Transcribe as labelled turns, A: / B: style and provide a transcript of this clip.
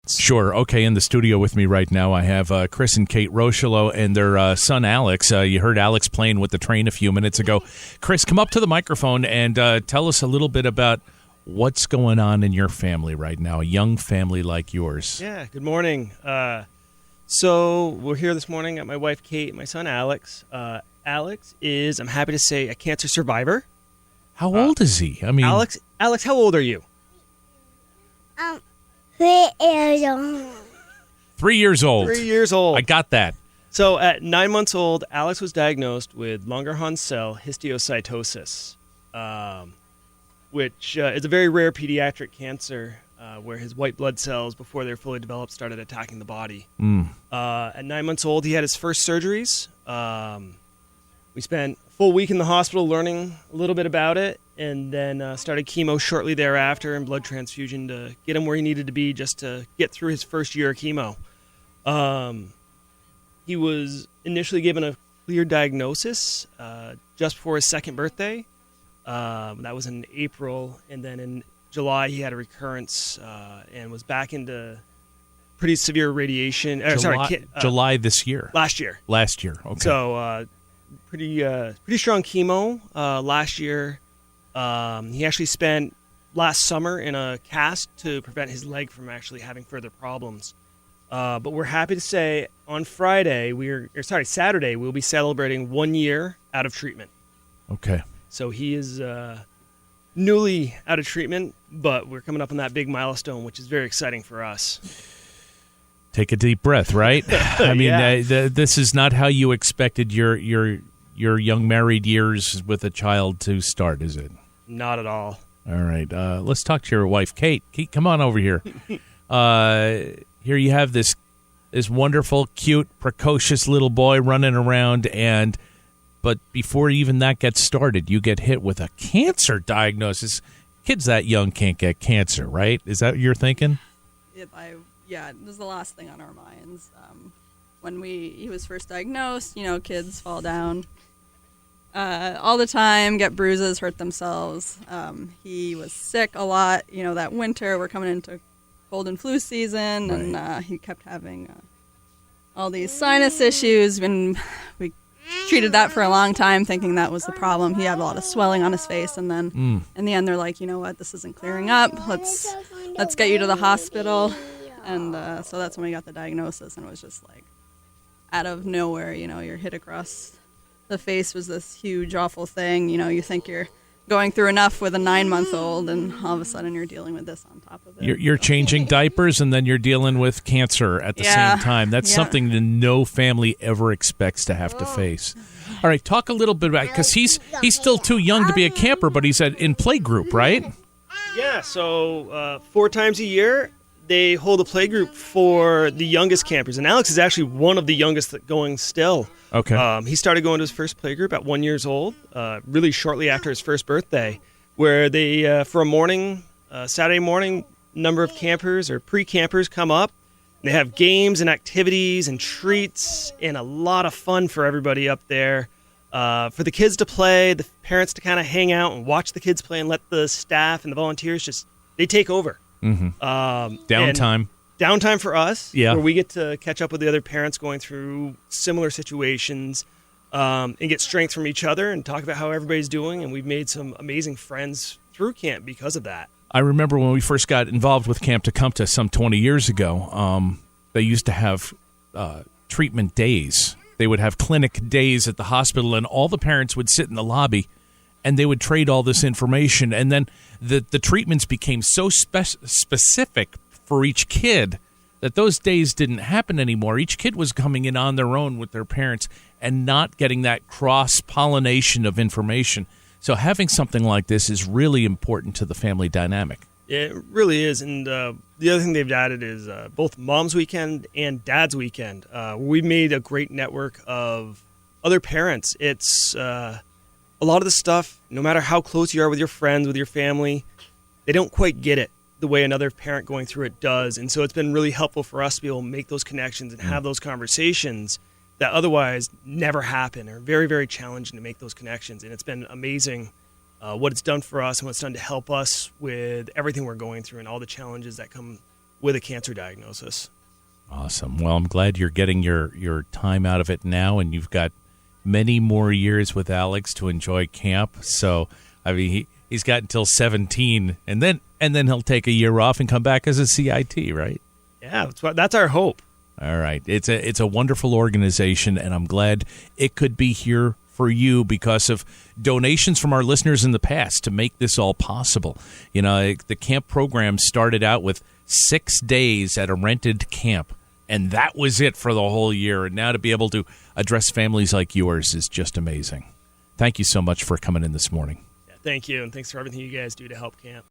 A: minutes.
B: Sure. Okay, in the studio with me right now, I have Chris and Kate Rocheleau and their son, Alex. You heard Alex playing with the train a few minutes ago. Chris, come up to the microphone and tell us a little bit about what's going on in your family right now, a young family like yours.
A: Yeah, good morning. So we're here this morning at my wife, Kate, and my son, Alex. Alex is, I'm happy to say, a cancer survivor.
B: How old is he? I mean,
A: Alex, how old are you?
C: 3 years old.
B: 3 years old.
A: 3 years old.
B: I got that.
A: So at 9 months old, Alex was diagnosed with Langerhans cell histiocytosis, which is a very rare pediatric cancer where his white blood cells, before they're fully developed, started attacking the body. At 9 months old, he had his first surgeries. We spent a full week in the hospital learning a little bit about it, and then started chemo shortly thereafter and blood transfusion to get him where he needed to be just to get through his first year of chemo. He was initially given a clear diagnosis just before his second birthday. That was in April, and then in July he had a recurrence and was back into pretty severe radiation.
B: July this year.
A: Last year.
B: Okay.
A: So pretty strong chemo last year. He actually spent last summer in a cast to prevent his leg from actually having further problems. But we're happy to say on Saturday, we'll be celebrating 1 year out of treatment.
B: Okay.
A: So he is newly out of treatment, but we're coming up on that big milestone, which is very exciting for us.
B: Take a deep breath, right? I mean,
A: Yeah.
B: This is not how you expected your young married years with a child to start, is it?
A: Not at all.
B: All right. Let's talk to your wife, Kate. Kate, come on over here. Here you have this wonderful, cute, precocious little boy running around, but before even that gets started, you get hit with a cancer diagnosis. Kids that young can't get cancer, right? Is that what you're thinking?
D: Yeah, it was the last thing on our minds. When he was first diagnosed, kids fall down all the time, get bruises, hurt themselves. He was sick a lot. That winter, we're coming into cold and flu season,
B: Right.
D: and he kept having all these sinus issues, and we treated that for a long time, thinking that was the problem. He had a lot of swelling on his face, and then in the end, they're like, you know what, this isn't clearing up. Let's get you to the hospital. And so that's when we got the diagnosis, and it was just like out of nowhere, you're hit across the face was this huge, awful thing. You think you're going through enough with a 9-month-old, and all of a sudden you're dealing with this on top of it.
B: You're changing diapers, and then you're dealing with cancer at the same time. That's something that no family ever expects to have to face. All right, talk a little bit about, because he's still too young to be a camper, but he's in playgroup, right?
A: Yeah, so 4 times a year, they hold a playgroup for the youngest campers. And Alex is actually one of the youngest going still.
B: Okay.
A: He started going to his first playgroup at 1 year old, really shortly after his first birthday, where they, for a morning, Saturday morning, number of campers or pre-campers come up. They have games and activities and treats and a lot of fun for everybody up there. For the kids to play, the parents to kind of hang out and watch the kids play and let the staff and the volunteers they take over.
B: Mm-hmm. Downtime
A: for us,
B: yeah,
A: where we get to catch up with the other parents going through similar situations and get strength from each other and talk about how everybody's doing. And we've made some amazing friends through camp because of that.
B: I remember when we first got involved with Camp TaKumTa some 20 years ago, they used to have treatment days. They would have clinic days at the hospital, and all the parents would sit in the lobby, and they would trade all this information. And then the treatments became so specific for each kid that those days didn't happen anymore. Each kid was coming in on their own with their parents and not getting that cross-pollination of information. So having something like this is really important to the family dynamic.
A: It really is. And the other thing they've added is both Mom's Weekend and Dad's Weekend. We made a great network of other parents. It's a lot of the stuff, no matter how close you are with your friends, with your family, they don't quite get it the way another parent going through it does. And so it's been really helpful for us to be able to make those connections and have those conversations that otherwise never happen, or very, very challenging to make those connections. And it's been amazing what it's done for us and what it's done to help us with everything we're going through and all the challenges that come with a cancer diagnosis.
B: Awesome. Well, I'm glad you're getting your time out of it now, and you've got many more years with Alex to enjoy camp. So, I mean, he's got until 17, and then he'll take a year off and come back as a CIT, right?
A: Yeah, that's our hope.
B: All right. It's a wonderful organization, and I'm glad it could be here for you because of donations from our listeners in the past to make this all possible. You know, the camp program started out with 6 days at a rented camp, and that was it for the whole year. And now to be able to address families like yours is just amazing. Thank you so much for coming in this morning.
A: Yeah, thank you, and thanks for everything you guys do to help camp.